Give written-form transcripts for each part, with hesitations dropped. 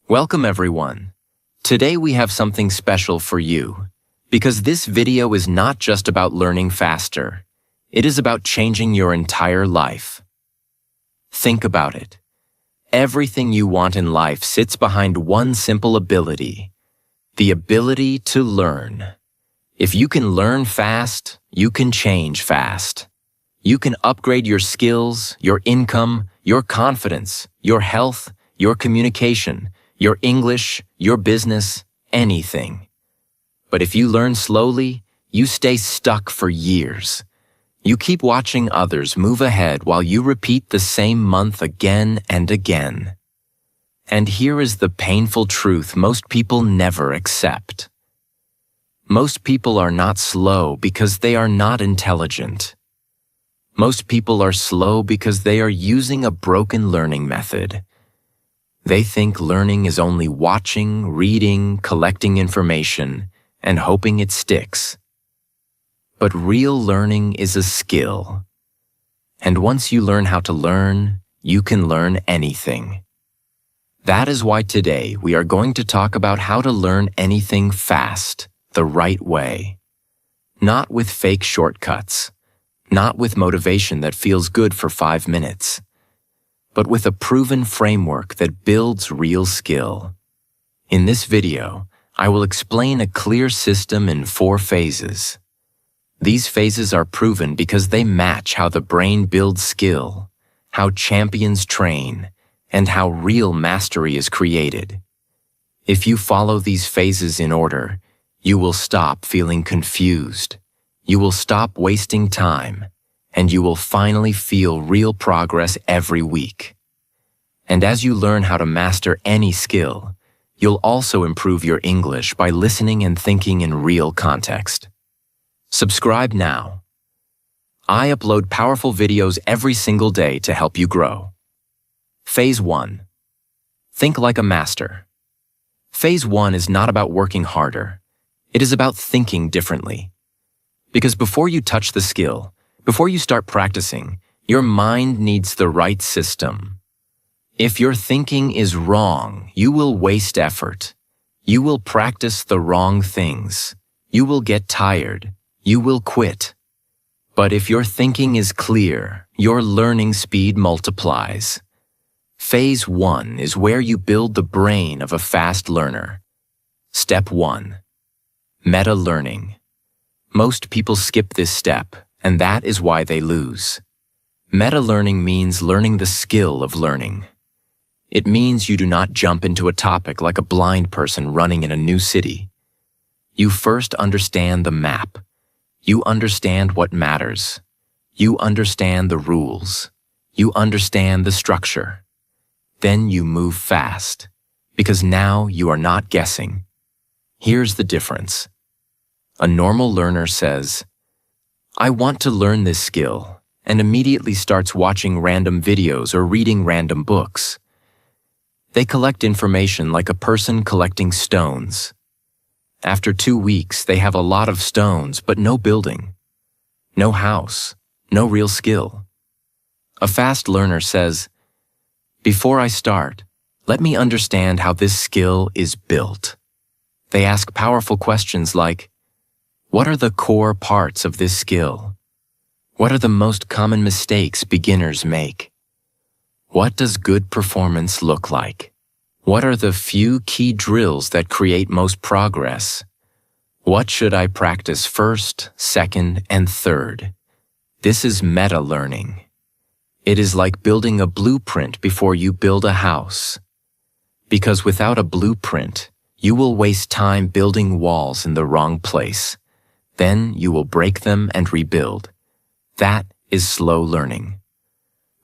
Welcome everyone. Today we have something special for you, because this video is not just about learning faster. It is about changing your entire life. Think about it. Everything you want in life sits behind one simple ability: the ability to learn. If you can learn fast, you can change fast. You can upgrade your skills, your income, your confidence, your health, your communication, your English, your business, anything. But if you learn slowly, you stay stuck for years. You keep watching others move ahead while you repeat the same month again and again. And here is the painful truth most people never accept. Most people are not slow because they are not intelligent. Most people are slow because they are using a broken learning method. They think learning is only watching, reading, collecting information, and hoping it sticks. But real learning is a skill. And once you learn how to learn, you can learn anything. That is why today we are going to talk about how to learn anything fast, the right way. Not with fake shortcuts, not with motivation that feels good for 5 minutes, but with a proven framework that builds real skill. In this video, I will explain a clear system in 4 phases. These phases are proven because they match how the brain builds skill, how champions train, and how real mastery is created. If you follow these phases in order, you will stop feeling confused, you will stop wasting time, and you will finally feel real progress every week. And as you learn how to master any skill, you'll also improve your English by listening and thinking in real context. Subscribe now. I upload powerful videos every single day to help you grow. Phase 1. Think like a master. Phase 1 is not about working harder. It is about thinking differently. Because before you touch the skill, before you start practicing, your mind needs the right system. If your thinking is wrong, you will waste effort. You will practice the wrong things. You will get tired. You will quit. But if your thinking is clear, your learning speed multiplies. Phase 1 is where you build the brain of a fast learner. Step 1. Meta-learning. Most people skip this step, and that is why they lose. Meta-learning means learning the skill of learning. It means you do not jump into a topic like a blind person running in a new city. You first understand the map. You understand what matters. You understand the rules. You understand the structure. Then you move fast, because now you are not guessing. Here's the difference. A normal learner says, "I want to learn this skill," and immediately starts watching random videos or reading random books. They collect information like a person collecting stones. After 2 weeks, they have a lot of stones, but no building, no house, no real skill. A fast learner says, "Before I start, let me understand how this skill is built." They ask powerful questions like, what are the core parts of this skill? What are the most common mistakes beginners make? What does good performance look like? What are the few key drills that create most progress? What should I practice first, second, and third? This is meta-learning. It is like building a blueprint before you build a house. Because without a blueprint, you will waste time building walls in the wrong place. Then you will break them and rebuild. That is slow learning.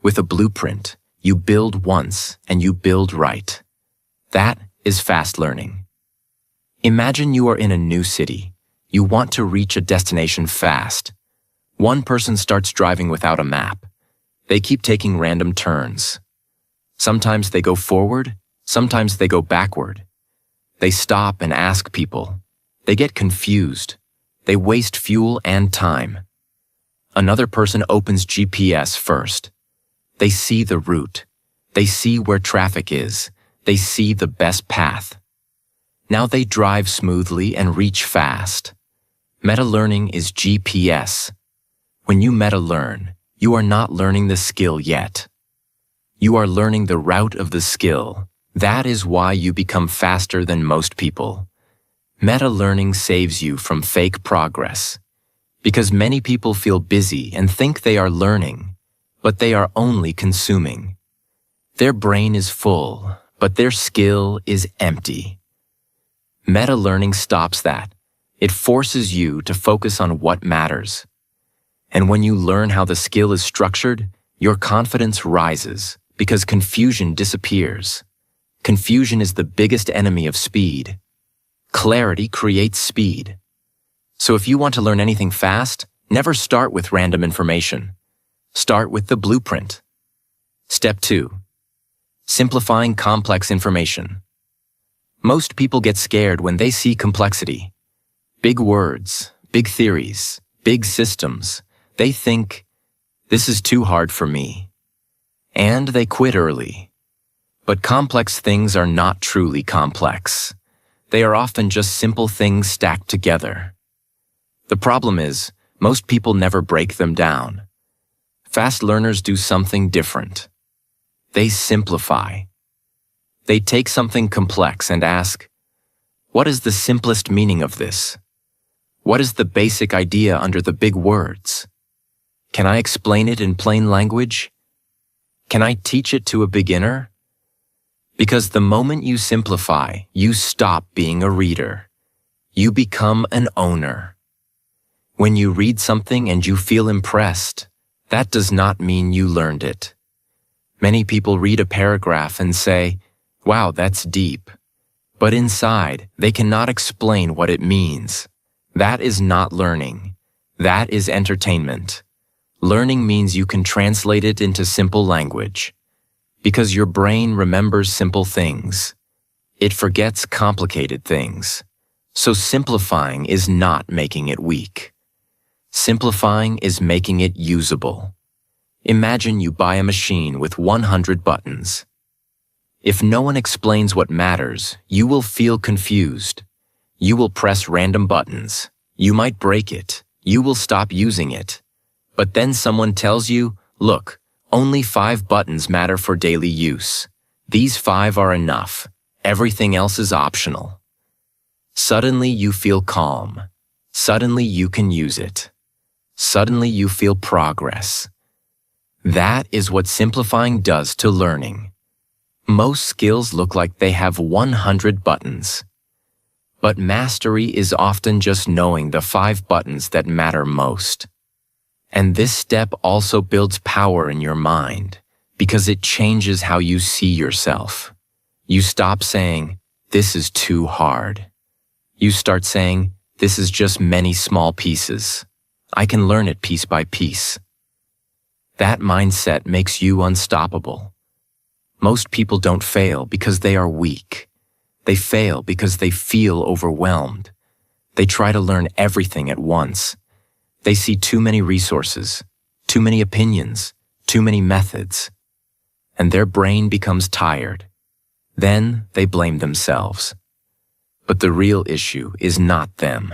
With a blueprint, you build once and you build right. That is fast learning. Imagine you are in a new city. You want to reach a destination fast. One person starts driving without a map. They keep taking random turns. Sometimes they go forward, sometimes they go backward. They stop and ask people. They get confused. They waste fuel and time. Another person opens GPS first. They see the route. They see where traffic is. They see the best path. Now they drive smoothly and reach fast. Meta-learning is GPS. When you meta-learn, you are not learning the skill yet. You are learning the route of the skill. That is why you become faster than most people. Meta-learning saves you from fake progress. Because many people feel busy and think they are learning, but they are only consuming. Their brain is full, but their skill is empty. Meta-learning stops that. It forces you to focus on what matters. And when you learn how the skill is structured, your confidence rises because confusion disappears. Confusion is the biggest enemy of speed. Clarity creates speed. So if you want to learn anything fast, never start with random information. Start with the blueprint. Step 2. Simplifying complex information. Most people get scared when they see complexity. Big words, big theories, big systems. They think, this is too hard for me. And they quit early. But complex things are not truly complex. They are often just simple things stacked together. The problem is, most people never break them down. Fast learners do something different. They simplify. They take something complex and ask, what is the simplest meaning of this? What is the basic idea under the big words? Can I explain it in plain language? Can I teach it to a beginner? Because the moment you simplify, you stop being a reader. You become an owner. When you read something and you feel impressed, that does not mean you learned it. Many people read a paragraph and say, wow, that's deep. But inside, they cannot explain what it means. That is not learning. That is entertainment. Learning means you can translate it into simple language. Because your brain remembers simple things. It forgets complicated things. So simplifying is not making it weak. Simplifying is making it usable. Imagine you buy a machine with 100 buttons. If no one explains what matters, you will feel confused. You will press random buttons. You might break it. You will stop using it. But then someone tells you, look, only 5 buttons matter for daily use. These 5 are enough. Everything else is optional. Suddenly you feel calm. Suddenly you can use it. Suddenly you feel progress. That is what simplifying does to learning. Most skills look like they have 100 buttons. But mastery is often just knowing the 5 buttons that matter most. And this step also builds power in your mind because it changes how you see yourself. You stop saying, this is too hard. You start saying, this is just many small pieces. I can learn it piece by piece. That mindset makes you unstoppable. Most people don't fail because they are weak. They fail because they feel overwhelmed. They try to learn everything at once. They see too many resources, too many opinions, too many methods, and their brain becomes tired. Then they blame themselves. But the real issue is not them.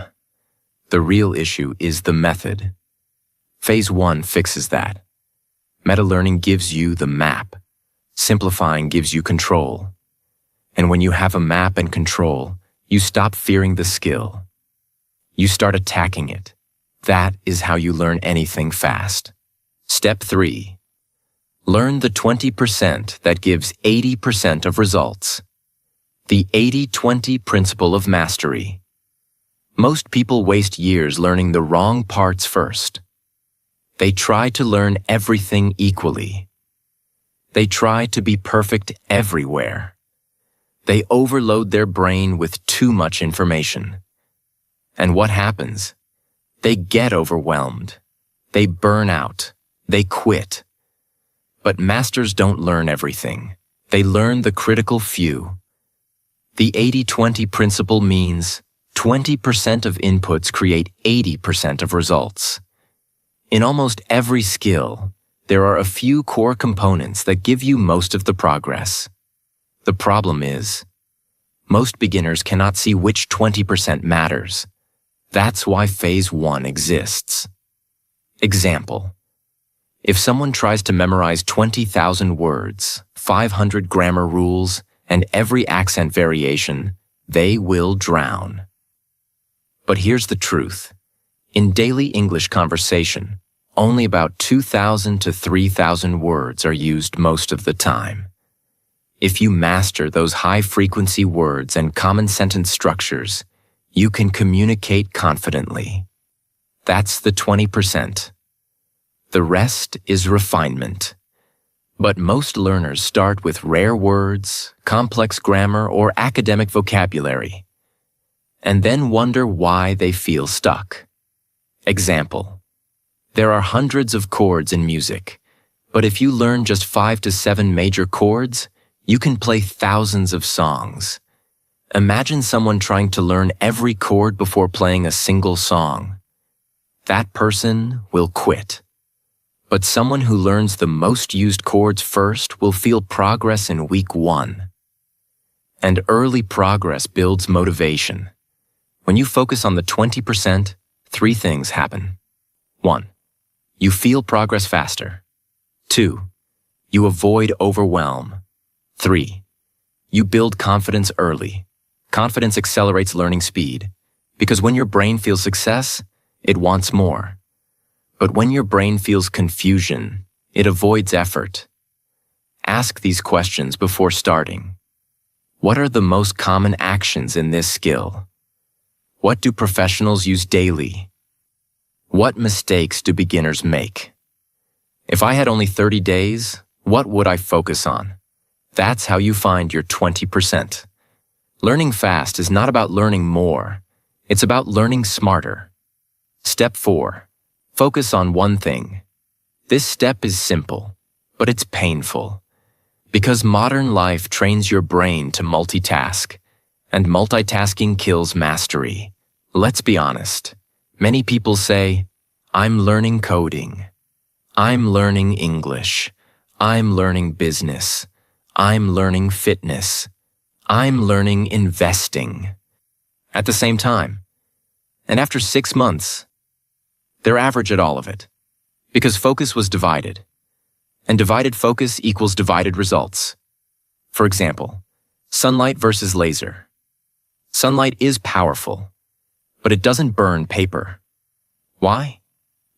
The real issue is the method. Phase 1 fixes that. Meta-learning gives you the map. Simplifying gives you control. And when you have a map and control, you stop fearing the skill. You start attacking it. That is how you learn anything fast. Step 3. Learn the 20% that gives 80% of results. The 80-20 principle of mastery. Most people waste years learning the wrong parts first. They try to learn everything equally. They try to be perfect everywhere. They overload their brain with too much information. And what happens? They get overwhelmed. They burn out. They quit. But masters don't learn everything. They learn the critical few. The 80-20 principle means 20% of inputs create 80% of results. In almost every skill, there are a few core components that give you most of the progress. The problem is, most beginners cannot see which 20% matters. That's why Phase 1 exists. Example: if someone tries to memorize 20,000 words, 500 grammar rules, and every accent variation, they will drown. But here's the truth. In daily English conversation, only about 2,000 to 3,000 words are used most of the time. If you master those high-frequency words and common sentence structures, you can communicate confidently. That's the 20%. The rest is refinement. But most learners start with rare words, complex grammar, or academic vocabulary, and then wonder why they feel stuck. Example: there are hundreds of chords in music, but if you learn just 5 to 7 major chords, you can play thousands of songs. Imagine someone trying to learn every chord before playing a single song. That person will quit. But someone who learns the most used chords first will feel progress in week 1. And early progress builds motivation. When you focus on the 20%, 3 things happen. 1. You feel progress faster. 2. You avoid overwhelm. 3. You build confidence early. Confidence accelerates learning speed, because when your brain feels success, it wants more. But when your brain feels confusion, it avoids effort. Ask these questions before starting. What are the most common actions in this skill? What do professionals use daily? What mistakes do beginners make? If I had only 30 days, what would I focus on? That's how you find your 20%. Learning fast is not about learning more. It's about learning smarter. Step 4. Focus on one thing. This step is simple, but it's painful. Because modern life trains your brain to multitask, and multitasking kills mastery. Let's be honest. Many people say, I'm learning coding. I'm learning English. I'm learning business. I'm learning fitness. I'm learning investing. At the same time. And after 6 months, they're average at all of it. Because focus was divided. And divided focus equals divided results. For example, sunlight versus laser. Sunlight is powerful, but it doesn't burn paper. Why?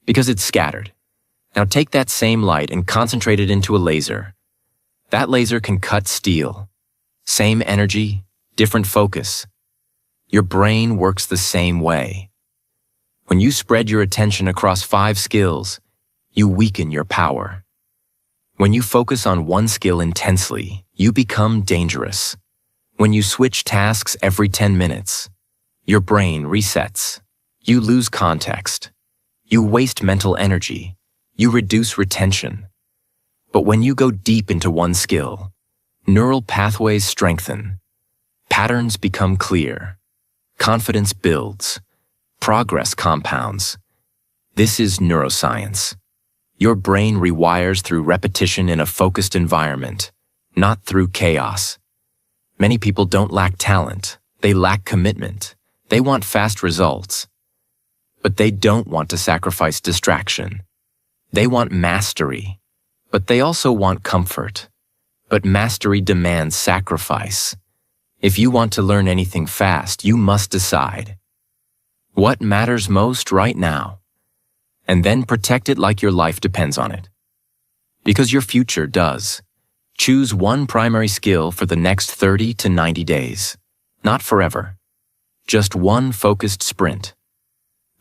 Because it's scattered. Now take that same light and concentrate it into a laser. That laser can cut steel. Same energy, different focus. Your brain works the same way. When you spread your attention across 5 skills, you weaken your power. When you focus on one skill intensely, you become dangerous. When you switch tasks every 10 minutes, your brain resets. You lose context. You waste mental energy. You reduce retention. But when you go deep into one skill, neural pathways strengthen. Patterns become clear. Confidence builds. Progress compounds. This is neuroscience. Your brain rewires through repetition in a focused environment, not through chaos. Many people don't lack talent. They lack commitment. They want fast results. But they don't want to sacrifice distraction. They want mastery. But they also want comfort. But mastery demands sacrifice. If you want to learn anything fast, you must decide what matters most right now, and then protect it like your life depends on it. Because your future does. Choose one primary skill for the next 30 to 90 days. Not forever. Just one focused sprint.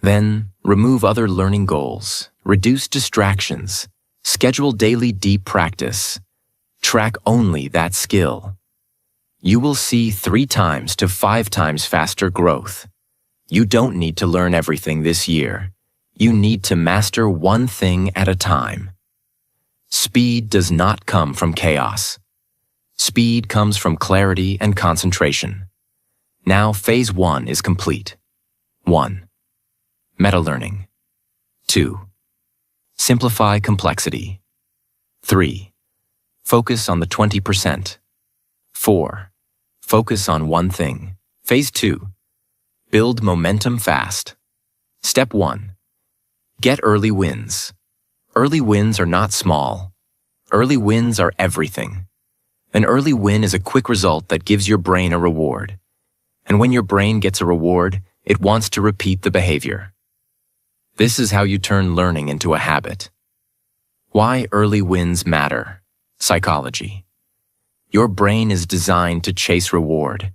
Then, remove other learning goals. Reduce distractions. Schedule daily deep practice. Track only that skill. You will see 3 times to 5 times faster growth. You don't need to learn everything this year. You need to master one thing at a time. Speed does not come from chaos. Speed comes from clarity and concentration. Now, Phase 1 is complete. 1. Meta-learning. 2. Simplify complexity. 3. Focus on the 20%. 4. Focus on one thing. Phase 2. Build momentum fast. Step 1. Get early wins. Early wins are not small. Early wins are everything. An early win is a quick result that gives your brain a reward. And when your brain gets a reward, it wants to repeat the behavior. This is how you turn learning into a habit. Why early wins matter. Psychology. Your brain is designed to chase reward.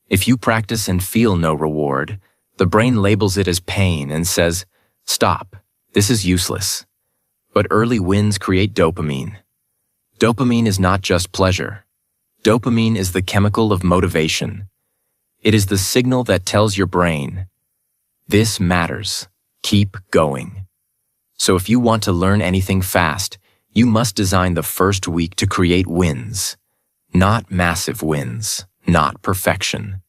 If you practice and feel no reward, the brain labels it as pain and says, "Stop, this is useless." But early wins create dopamine. Dopamine is not just pleasure. Dopamine is the chemical of motivation. It is the signal that tells your brain, "This matters. Keep going." So if you want to learn anything fast, you must design the first week to create wins. Not massive wins, not perfection.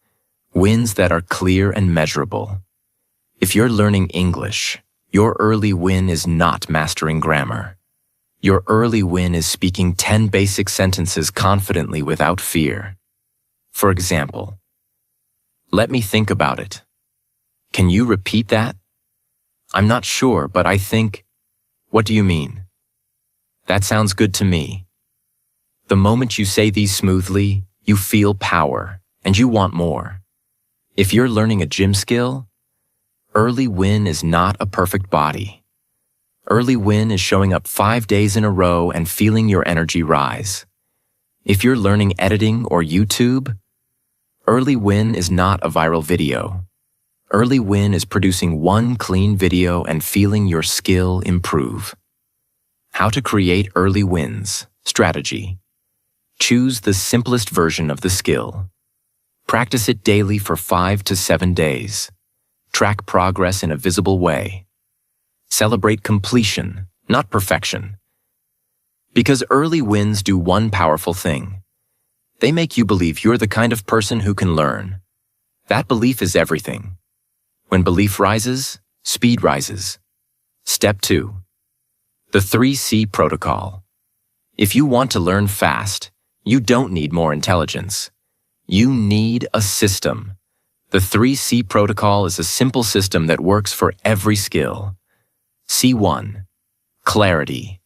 Wins that are clear and measurable. If you're learning English, your early win is not mastering grammar. Your early win is speaking 10 basic sentences confidently without fear. For example, "Let me think about it." Can you repeat that? "I'm not sure, but I think..." What do you mean? That sounds good to me. The moment you say these smoothly, you feel power, and you want more. If you're learning a gym skill, early win is not a perfect body. Early win is showing up 5 days in a row and feeling your energy rise. If you're learning editing or YouTube, early win is not a viral video. Early win is producing one clean video and feeling your skill improve. How to create early wins. Strategy. Choose the simplest version of the skill. Practice it daily for 5 to 7 days. Track progress in a visible way. Celebrate completion, not perfection. Because early wins do one powerful thing. They make you believe you're the kind of person who can learn. That belief is everything. When belief rises, speed rises. Step 2. The 3C protocol. If you want to learn fast, you don't need more intelligence. You need a system. The 3C protocol is a simple system that works for every skill. C1. Clarity.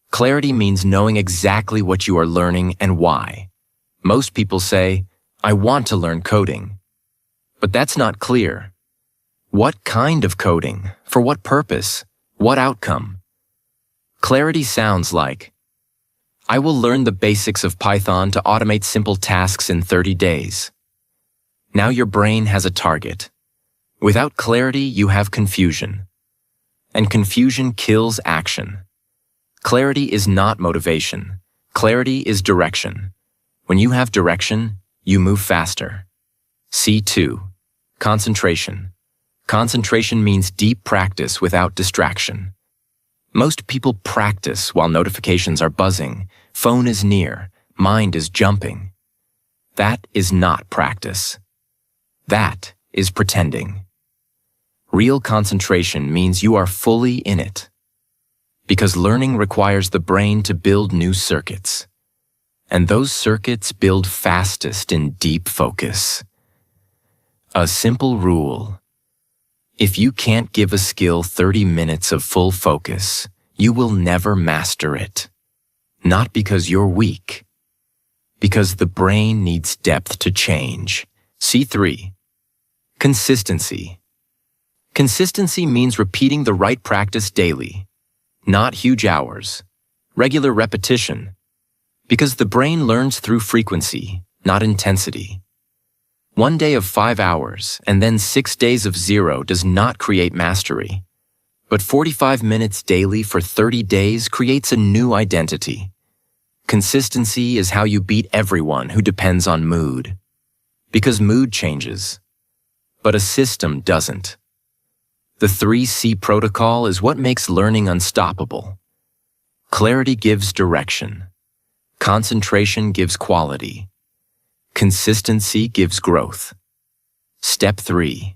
Clarity means knowing exactly what you are learning and why. Most people say, "I want to learn coding." But that's not clear. What kind of coding? For what purpose? What outcome? Clarity sounds like, "I will learn the basics of Python to automate simple tasks in 30 days. Now your brain has a target. Without clarity, you have confusion. And confusion kills action. Clarity is not motivation. Clarity is direction. When you have direction, you move faster. C2. Concentration. Concentration means deep practice without distraction. Most people practice while notifications are buzzing, phone is near, mind is jumping. That is not practice. That is pretending. Real concentration means you are fully in it. Because learning requires the brain to build new circuits. And those circuits build fastest in deep focus. A simple rule. If you can't give a skill 30 minutes of full focus, you will never master it. Not because you're weak. Because the brain needs depth to change. C3. Consistency. Consistency means repeating the right practice daily. Not huge hours. Regular repetition. Because the brain learns through frequency, not intensity. 1 day of 5 hours and then 6 days of 0 does not create mastery. But 45 minutes daily for 30 days creates a new identity. Consistency is how you beat everyone who depends on mood. Because mood changes. But a system doesn't. The 3C protocol is what makes learning unstoppable. Clarity gives direction. Concentration gives quality. Consistency gives growth. Step 3.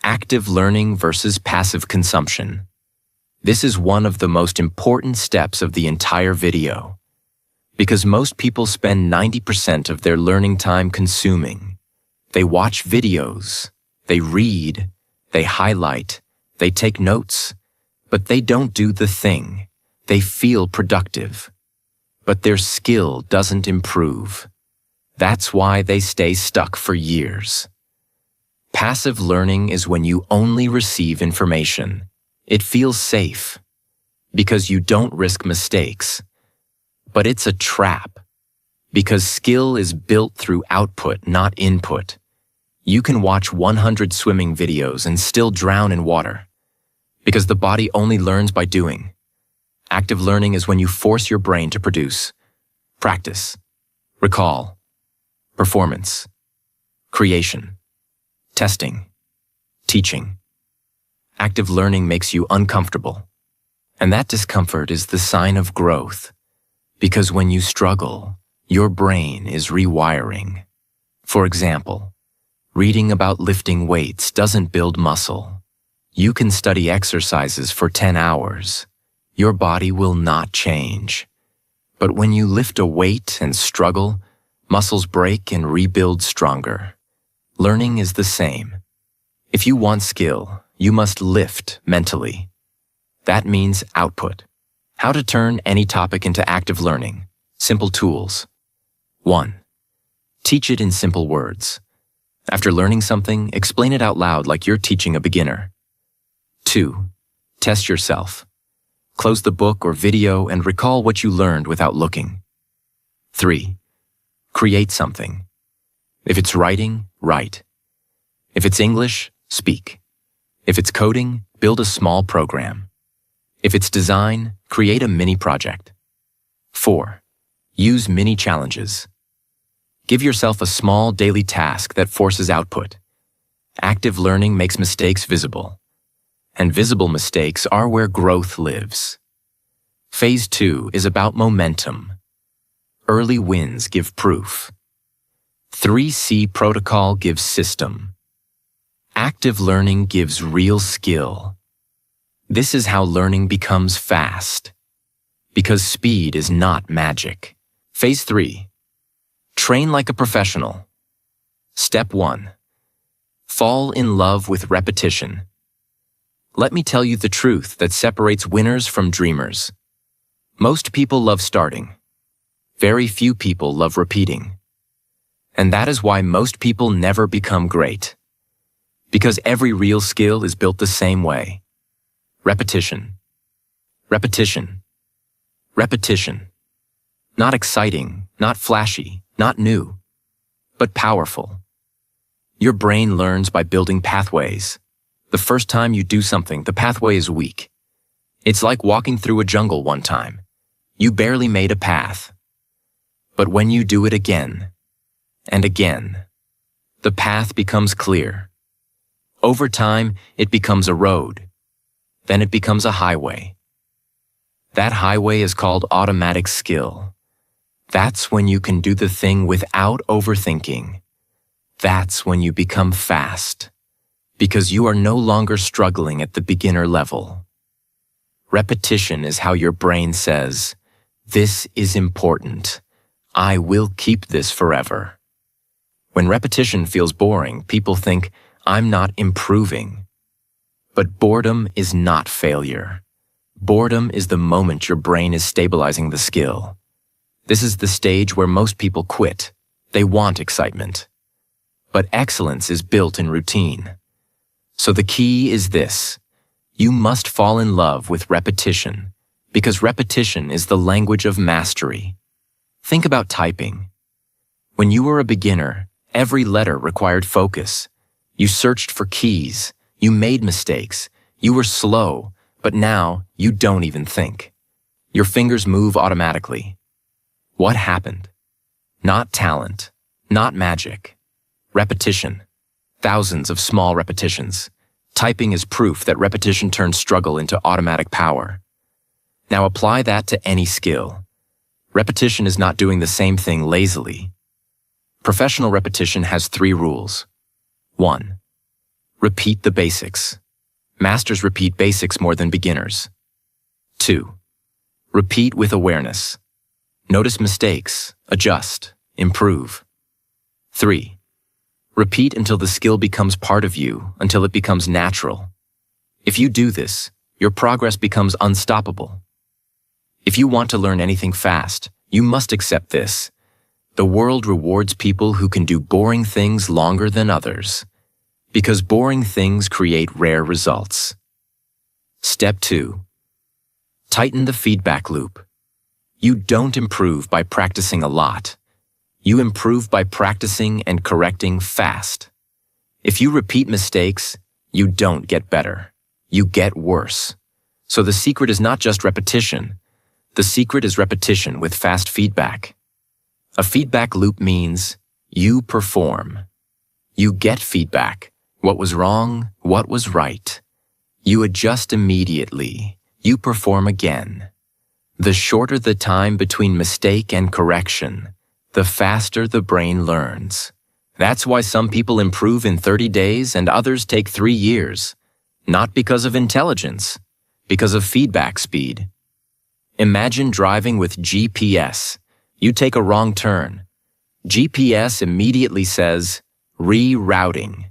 Active learning versus passive consumption. This is one of the most important steps of the entire video. Because most people spend 90% of their learning time consuming. They watch videos, they read, they highlight, they take notes, but they don't do the thing. They feel productive, but their skill doesn't improve. That's why they stay stuck for years. Passive learning is when you only receive information. It feels safe because you don't risk mistakes. But it's a trap because skill is built through output, not input. You can watch 100 swimming videos and still drown in water because the body only learns by doing. Active learning is when you force your brain to produce, practice, recall, performance, creation, testing, teaching. Active learning makes you uncomfortable, and that discomfort is the sign of growth, because when you struggle, your brain is rewiring. For example, reading about lifting weights doesn't build muscle. You can study exercises for 10 hours. Your body will not change. But when you lift a weight and struggle, muscles break and rebuild stronger. Learning is the same. If you want skill, you must lift mentally. That means output. How to turn any topic into active learning. Simple tools. 1. Teach it in simple words. After learning something, explain it out loud like you're teaching a beginner. 2. Test yourself. Close the book or video and recall what you learned without looking. 3. Create something. If it's writing, write. If it's English, speak. If it's coding, build a small program. If it's design, create a mini project. 4. Use mini challenges. Give yourself a small daily task that forces output. Active learning makes mistakes visible, and visible mistakes are where growth lives. Phase 2 is about momentum. Early wins give proof. 3C protocol gives system. Active learning gives real skill. This is how learning becomes fast, because speed is not magic. Phase 3. Train like a professional. Step 1. Fall in love with repetition. Let me tell you the truth that separates winners from dreamers. Most people love starting. Very few people love repeating. And that is why most people never become great. Because every real skill is built the same way. Repetition. Repetition. Repetition. Not exciting, not flashy, not new, but powerful. Your brain learns by building pathways. The first time you do something, the pathway is weak. It's like walking through a jungle one time. You barely made a path. But when you do it again and again, the path becomes clear. Over time, it becomes a road. Then it becomes a highway. That highway is called automatic skill. That's when you can do the thing without overthinking. That's when you become fast, because you are no longer struggling at the beginner level. Repetition is how your brain says, "This is important. I will keep this forever." When repetition feels boring, people think, "I'm not improving." But boredom is not failure. Boredom is the moment your brain is stabilizing the skill. This is the stage where most people quit. They want excitement. But excellence is built in routine. So the key is this. You must fall in love with repetition, because repetition is the language of mastery. Think about typing. When you were a beginner, every letter required focus. You searched for keys. You made mistakes. You were slow, but now you don't even think. Your fingers move automatically. What happened? Not talent, not magic. Repetition. Thousands of small repetitions. Typing is proof that repetition turns struggle into automatic power. Now apply that to any skill. Repetition is not doing the same thing lazily. Professional repetition has 3 rules. 1. Repeat the basics. Masters repeat basics more than beginners. 2. Repeat with awareness. Notice mistakes, adjust, improve. 3. Repeat until the skill becomes part of you, until it becomes natural. If you do this, your progress becomes unstoppable. If you want to learn anything fast, you must accept this. The world rewards people who can do boring things longer than others, because boring things create rare results. Step 2. Tighten the feedback loop. You don't improve by practicing a lot. You improve by practicing and correcting fast. If you repeat mistakes, you don't get better. You get worse. So the secret is not just repetition. The secret is repetition with fast feedback. A feedback loop means you perform. You get feedback. What was wrong? What was right? You adjust immediately. You perform again. The shorter the time between mistake and correction, the faster the brain learns. That's why some people improve in 30 days and others take 3 years. Not because of intelligence, because of feedback speed. Imagine driving with GPS. You take a wrong turn. GPS immediately says, rerouting.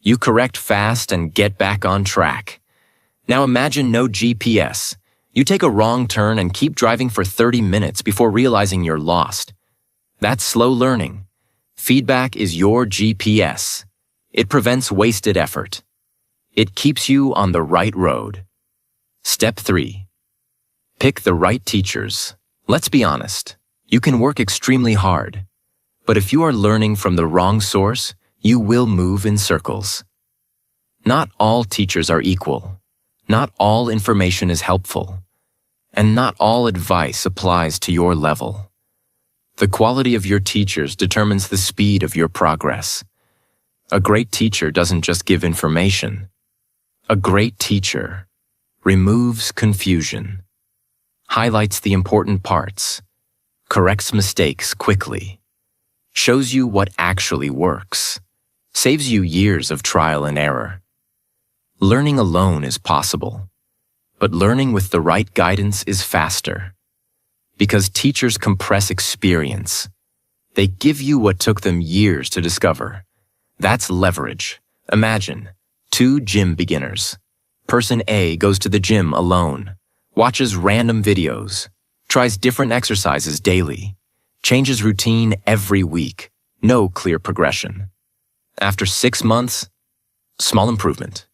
You correct fast and get back on track. Now imagine no GPS. You take a wrong turn and keep driving for 30 minutes before realizing you're lost. That's slow learning. Feedback is your GPS. It prevents wasted effort. It keeps you on the right road. Step 3. Pick the right teachers. Let's be honest. You can work extremely hard. But if you are learning from the wrong source, you will move in circles. Not all teachers are equal. Not all information is helpful. And not all advice applies to your level. The quality of your teachers determines the speed of your progress. A great teacher doesn't just give information. A great teacher removes confusion, highlights the important parts, corrects mistakes quickly, shows you what actually works, saves you years of trial and error. Learning alone is possible, but learning with the right guidance is faster. Because teachers compress experience. They give you what took them years to discover. That's leverage. Imagine 2 gym beginners. Person A goes to the gym alone, watches random videos, tries different exercises daily, changes routine every week, no clear progression. After 6 months, small improvement.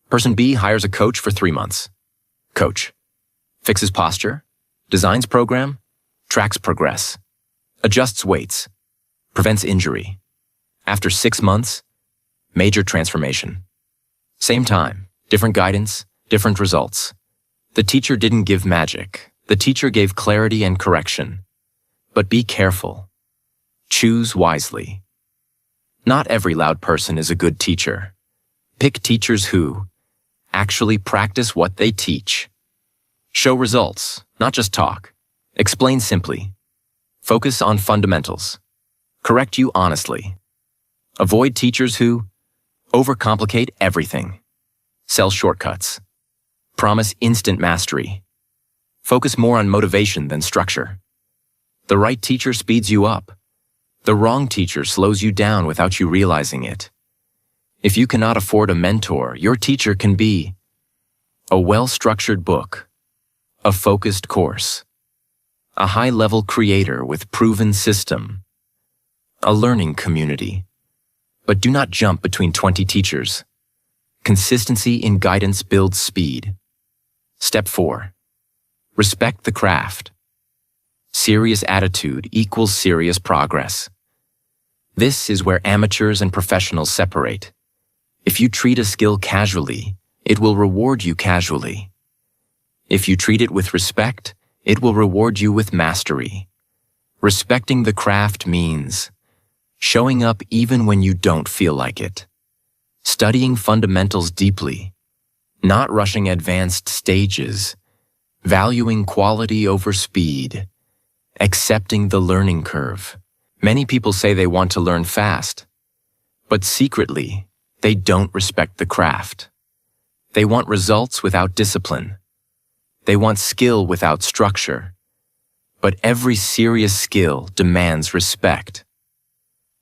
Person B hires a coach for 3 months. Coach fixes posture, designs program, tracks progress, adjusts weights, prevents injury. After 6 months, major transformation. Same time, different guidance, different results. The teacher didn't give magic. The teacher gave clarity and correction. But be careful. Choose wisely. Not every loud person is a good teacher. Pick teachers who actually practice what they teach. Show results, not just talk. Explain simply. Focus on fundamentals. Correct you honestly. Avoid teachers who overcomplicate everything. Sell shortcuts. Promise instant mastery. Focus more on motivation than structure. The right teacher speeds you up. The wrong teacher slows you down without you realizing it. If you cannot afford a mentor, your teacher can be a well-structured book, a focused course, a high-level creator with proven system, a learning community. But do not jump between 20 teachers. Consistency in guidance builds speed. Step 4. Respect the craft. Serious attitude equals serious progress. This is where amateurs and professionals separate. If you treat a skill casually, it will reward you casually. If you treat it with respect, it will reward you with mastery. Respecting the craft means showing up even when you don't feel like it. Studying fundamentals deeply, not rushing advanced stages, valuing quality over speed, accepting the learning curve. Many people say they want to learn fast, but secretly, they don't respect the craft. They want results without discipline. They want skill without structure. But every serious skill demands respect.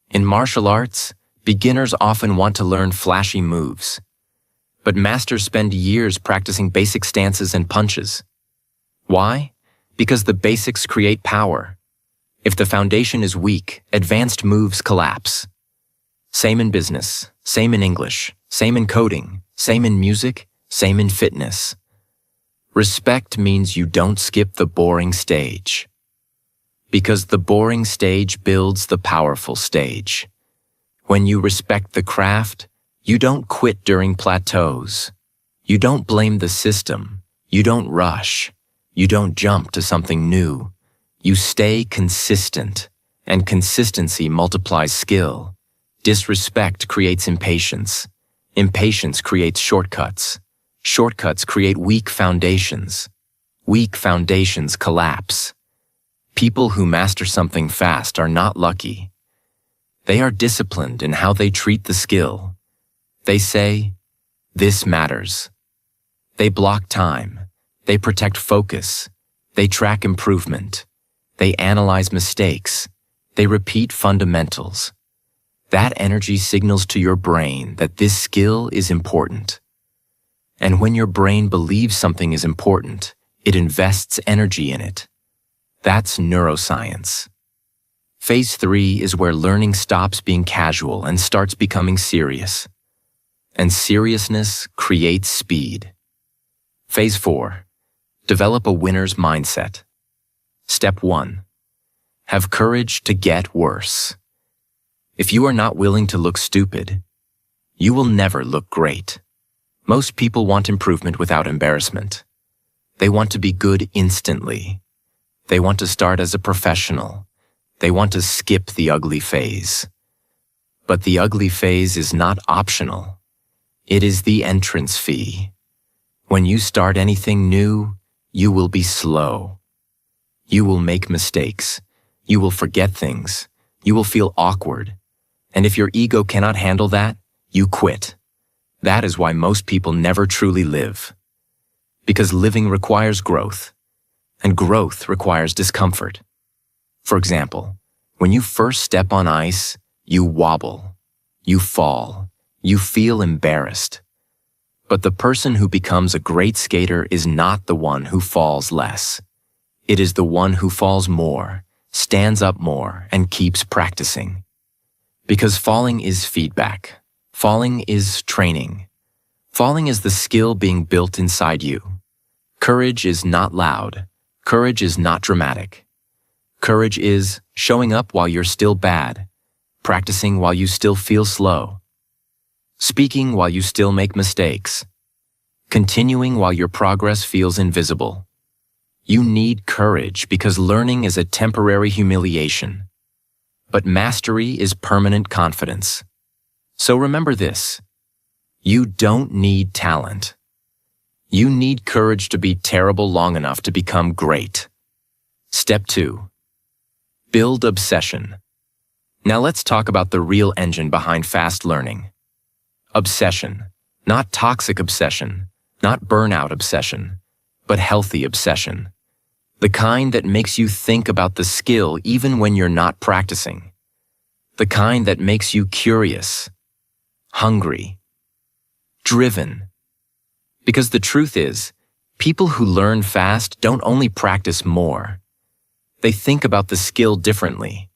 In martial arts, beginners often want to learn flashy moves. But masters spend years practicing basic stances and punches. Why? Because the basics create power. If the foundation is weak, advanced moves collapse. Same in business, same in English, same in coding, same in music, same in fitness. Respect means you don't skip the boring stage. Because the boring stage builds the powerful stage. When you respect the craft, you don't quit during plateaus. You don't blame the system. You don't rush. You don't jump to something new. You stay consistent, and consistency multiplies skill. Disrespect creates impatience. Impatience creates shortcuts. Shortcuts create weak foundations. Weak foundations collapse. People who master something fast are not lucky. They are disciplined in how they treat the skill. They say, "This matters." They block time. They protect focus. They track improvement. They analyze mistakes. They repeat fundamentals. That energy signals to your brain that this skill is important. And when your brain believes something is important, it invests energy in it. That's neuroscience. Phase 3 is where learning stops being casual and starts becoming serious. And seriousness creates speed. Phase 4. Develop a winner's mindset. Step 1. Have courage to get worse. If you are not willing to look stupid, you will never look great. Most people want improvement without embarrassment. They want to be good instantly. They want to start as a professional. They want to skip the ugly phase. But the ugly phase is not optional. It is the entrance fee. When you start anything new, you will be slow. You will make mistakes. You will forget things. You will feel awkward. And if your ego cannot handle that, you quit. That is why most people never truly live. Because living requires growth, and growth requires discomfort. For example, when you first step on ice, you wobble, you fall, you feel embarrassed. But the person who becomes a great skater is not the one who falls less. It is the one who falls more, stands up more, and keeps practicing. Because falling is feedback. Falling is training. Falling is the skill being built inside you. Courage is not loud. Courage is not dramatic. Courage is showing up while you're still bad, practicing while you still feel slow, speaking while you still make mistakes, continuing while your progress feels invisible. You need courage because learning is a temporary humiliation. But mastery is permanent confidence. So remember this. You don't need talent. You need courage to be terrible long enough to become great. Step 2. Build obsession. Now let's talk about the real engine behind fast learning. Obsession. Not toxic obsession, not burnout obsession, but healthy obsession. The kind that makes you think about the skill even when you're not practicing. The kind that makes you curious, hungry, driven. Because the truth is, people who learn fast don't only practice more. They think about the skill differently.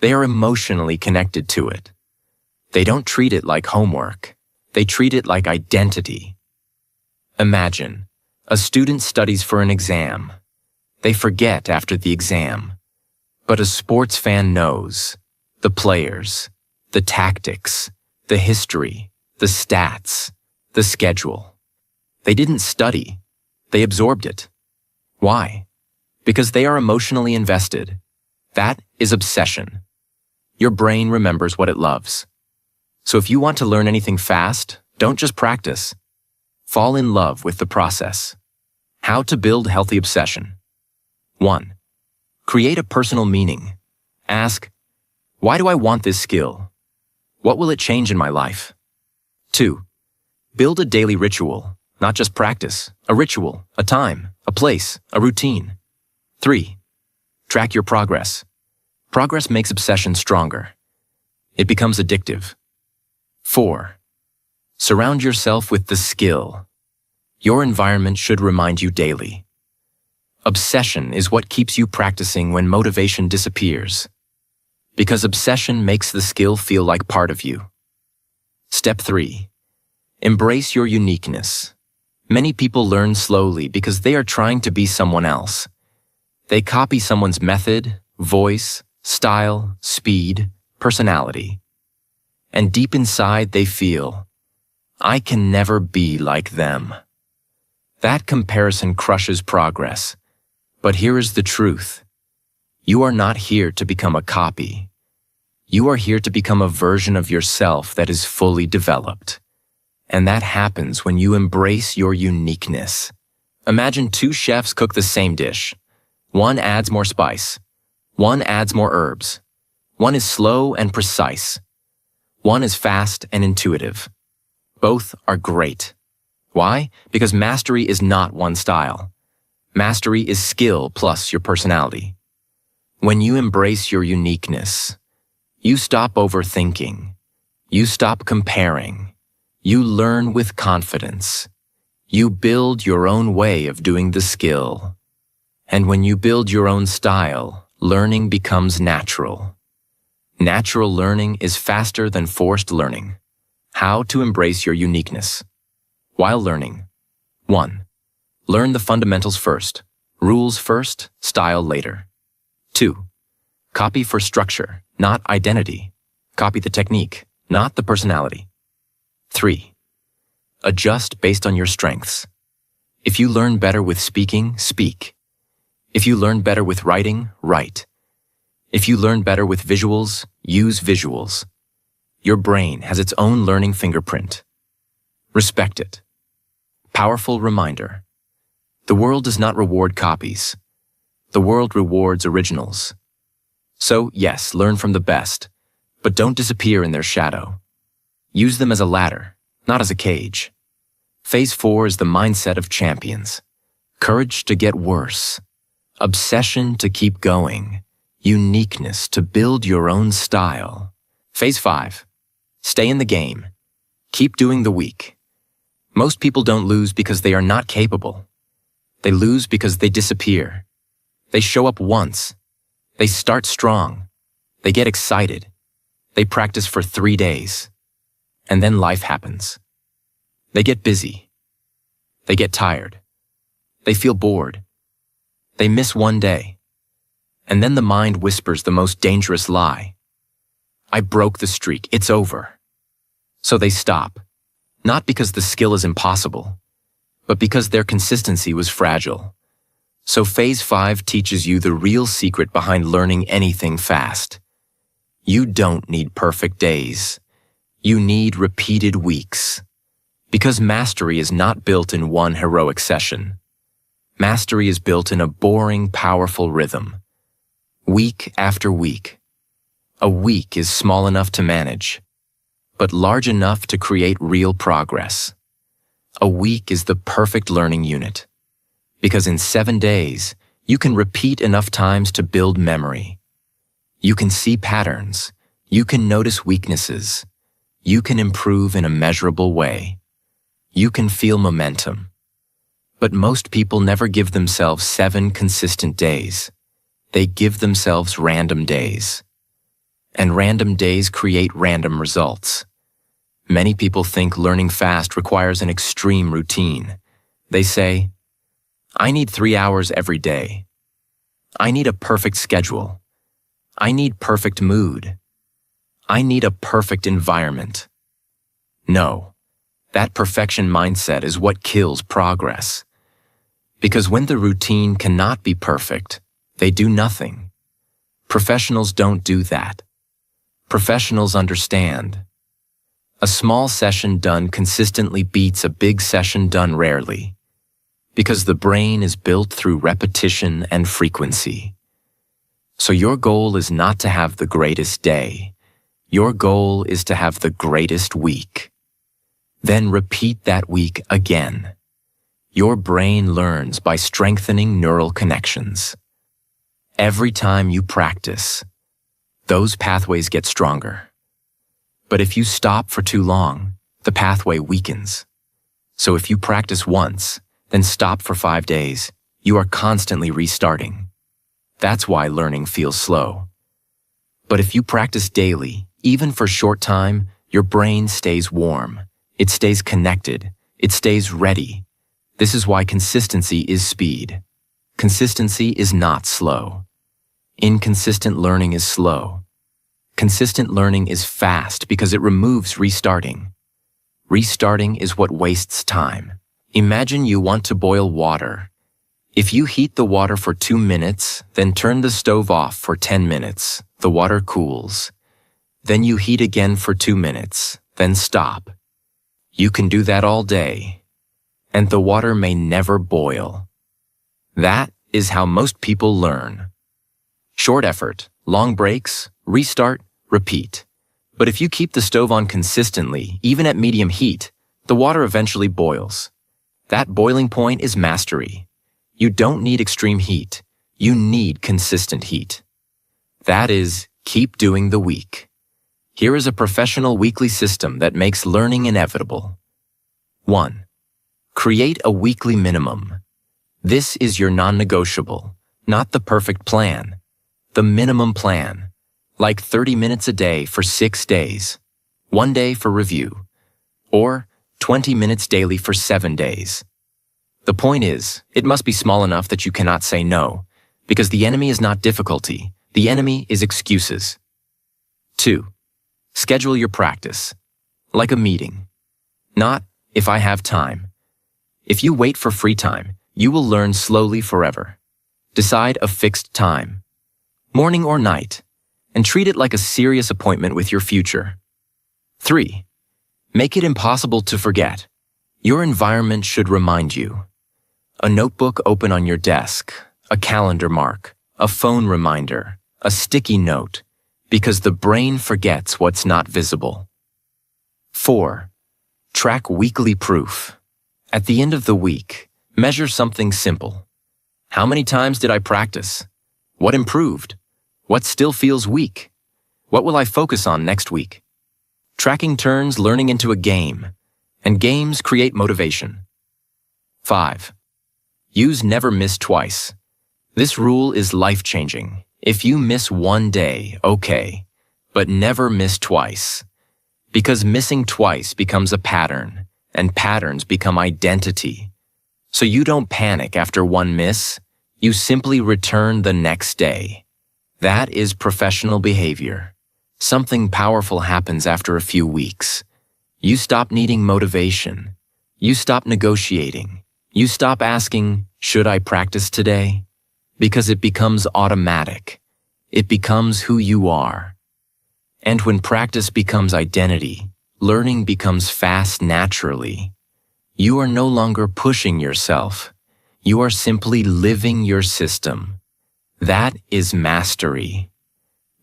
They are emotionally connected to it. They don't treat it like homework. They treat it like identity. Imagine, a student studies for an exam. They forget after the exam. But a sports fan knows the players, the tactics, the history, the stats, the schedule. They didn't study. They absorbed it. Why? Because they are emotionally invested. That is obsession. Your brain remembers what it loves. So if you want to learn anything fast, don't just practice. Fall in love with the process. How to build healthy obsession. 1. Create a personal meaning. Ask, why do I want this skill? What will it change in my life? 2. Build a daily ritual, not just practice, a ritual, a time, a place, a routine. 3. Track your progress. Progress makes obsession stronger. It becomes addictive. 4. Surround yourself with the skill. Your environment should remind you daily. Obsession is what keeps you practicing when motivation disappears. Because obsession makes the skill feel like part of you. Step 3. Embrace your uniqueness. Many people learn slowly because they are trying to be someone else. They copy someone's method, voice, style, speed, personality. And deep inside they feel, I can never be like them. That comparison crushes progress. But here is the truth. You are not here to become a copy. You are here to become a version of yourself that is fully developed. And that happens when you embrace your uniqueness. Imagine 2 chefs cook the same dish. One adds more spice. One adds more herbs. One is slow and precise. One is fast and intuitive. Both are great. Why? Because mastery is not one style. Mastery is skill plus your personality. When you embrace your uniqueness, you stop overthinking. You stop comparing. You learn with confidence. You build your own way of doing the skill. And when you build your own style, learning becomes natural. Natural learning is faster than forced learning. How to embrace your uniqueness. While learning. 1. Learn the fundamentals first. Rules first, style later. 2. Copy for structure, not identity. Copy the technique, not the personality. 3. Adjust based on your strengths. If you learn better with speaking, speak. If you learn better with writing, write. If you learn better with visuals, use visuals. Your brain has its own learning fingerprint. Respect it. Powerful reminder. The world does not reward copies. The world rewards originals. So, yes, learn from the best, but don't disappear in their shadow. Use them as a ladder, not as a cage. Phase 4 is the mindset of champions. Courage to get worse. Obsession to keep going. Uniqueness to build your own style. Phase 5. Stay in the game. Keep doing the week. Most people don't lose because they are not capable. They lose because they disappear. They show up once. They start strong. They get excited. They practice for 3 days. And then life happens. They get busy. They get tired. They feel bored. They miss one day. And then the mind whispers the most dangerous lie. I broke the streak. It's over. So they stop. Not because the skill is impossible, but because their consistency was fragile. So Phase 5 teaches you the real secret behind learning anything fast. You don't need perfect days. You need repeated weeks. Because mastery is not built in one heroic session. Mastery is built in a boring, powerful rhythm. Week after week. A week is small enough to manage, but large enough to create real progress. A week is the perfect learning unit, because in 7 days, you can repeat enough times to build memory. You can see patterns. You can notice weaknesses. You can improve in a measurable way. You can feel momentum. But most people never give themselves 7 consistent days. They give themselves random days. And random days create random results. Many people think learning fast requires an extreme routine. They say, I need 3 hours every day. I need a perfect schedule. I need perfect mood. I need a perfect environment. No, that perfection mindset is what kills progress. Because when the routine cannot be perfect, they do nothing. Professionals don't do that. Professionals understand. A small session done consistently beats a big session done rarely, because the brain is built through repetition and frequency. So your goal is not to have the greatest day. Your goal is to have the greatest week. Then repeat that week again. Your brain learns by strengthening neural connections. Every time you practice, those pathways get stronger. But if you stop for too long, the pathway weakens. So if you practice once, then stop for 5 days, you are constantly restarting. That's why learning feels slow. But if you practice daily, even for a short time, your brain stays warm. It stays connected. It stays ready. This is why consistency is speed. Consistency is not slow. Inconsistent learning is slow. Consistent learning is fast because it removes restarting. Restarting is what wastes time. Imagine you want to boil water. If you heat the water for 2 minutes, then turn the stove off for 10 minutes, the water cools. Then you heat again for 2 minutes, then stop. You can do that all day, and the water may never boil. That is how most people learn. Short effort, long breaks, restart, repeat. But if you keep the stove on consistently, even at medium heat, the water eventually boils. That boiling point is mastery. You don't need extreme heat. You need consistent heat. That is, keep doing the week. Here is a professional weekly system that makes learning inevitable. 1. Create a weekly minimum. This is your non-negotiable, not the perfect plan. The minimum plan, like 30 minutes a day for 6 days, 1 day for review, or 20 minutes daily for 7 days. The point is, it must be small enough that you cannot say no, because the enemy is not difficulty, the enemy is excuses. 2. Schedule your practice, like a meeting. Not, if I have time. If you wait for free time, you will learn slowly forever. Decide a fixed time, morning or night, and treat it like a serious appointment with your future. 3. Make it impossible to forget. Your environment should remind you. A notebook open on your desk, a calendar mark, a phone reminder, a sticky note, because the brain forgets what's not visible. 4. Track weekly proof. At the end of the week, measure something simple. How many times did I practice? What improved? What still feels weak? What will I focus on next week? Tracking turns learning into a game, and games create motivation. 5. Use never miss twice. This rule is life-changing. If you miss 1 day, okay, but never miss twice. Because missing twice becomes a pattern, and patterns become identity. So you don't panic after 1 miss, you simply return the next day. That is professional behavior. Something powerful happens after a few weeks. You stop needing motivation. You stop negotiating. You stop asking, should I practice today? Because it becomes automatic. It becomes who you are. And when practice becomes identity, learning becomes fast naturally. You are no longer pushing yourself. You are simply living your system. That is mastery.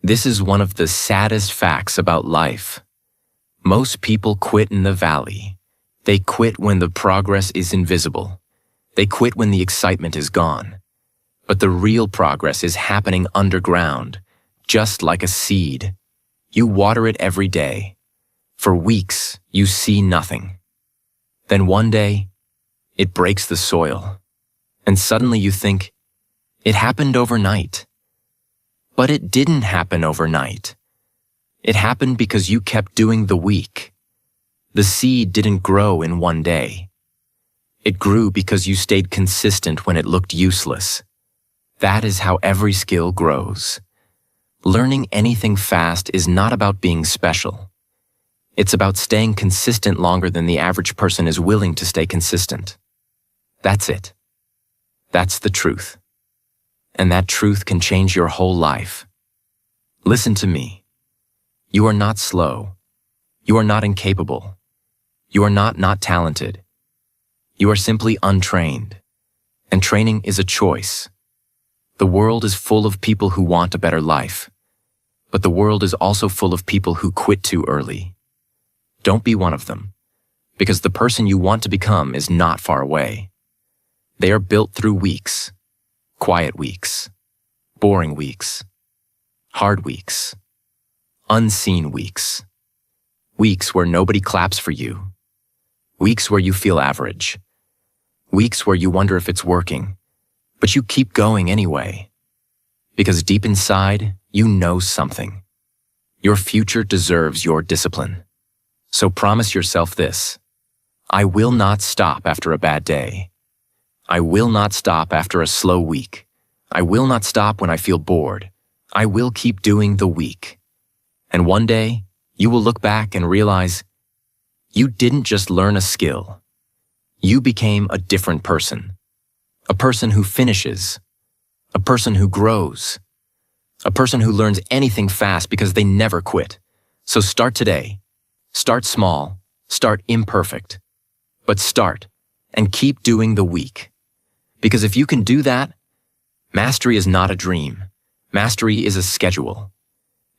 This is one of the saddest facts about life. Most people quit in the valley. They quit when the progress is invisible. They quit when the excitement is gone. But the real progress is happening underground, just like a seed. You water it every day. For weeks, you see nothing. Then one day, it breaks the soil. And suddenly you think, it happened overnight. But it didn't happen overnight. It happened because you kept doing the week. The seed didn't grow in 1 day. It grew because you stayed consistent when it looked useless. That is how every skill grows. Learning anything fast is not about being special. It's about staying consistent longer than the average person is willing to stay consistent. That's it. That's the truth. And that truth can change your whole life. Listen to me. You are not slow. You are not incapable. You are not talented. You are simply untrained. And training is a choice. The world is full of people who want a better life. But the world is also full of people who quit too early. Don't be one of them, because the person you want to become is not far away. They are built through weeks, quiet weeks, boring weeks, hard weeks, unseen weeks, weeks where nobody claps for you, weeks where you feel average, weeks where you wonder if it's working, but you keep going anyway. Because deep inside, you know something. Your future deserves your discipline. So promise yourself this: I will not stop after a bad day. I will not stop after a slow week. I will not stop when I feel bored. I will keep doing the week. And one day, you will look back and realize you didn't just learn a skill. You became a different person. A person who finishes. A person who grows. A person who learns anything fast because they never quit. So start today. Start small. Start imperfect. But start and keep doing the week. Because if you can do that, mastery is not a dream. Mastery is a schedule.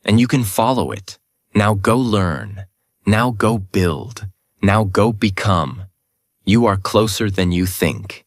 And you can follow it. Now go learn. Now go build. Now go become. You are closer than you think.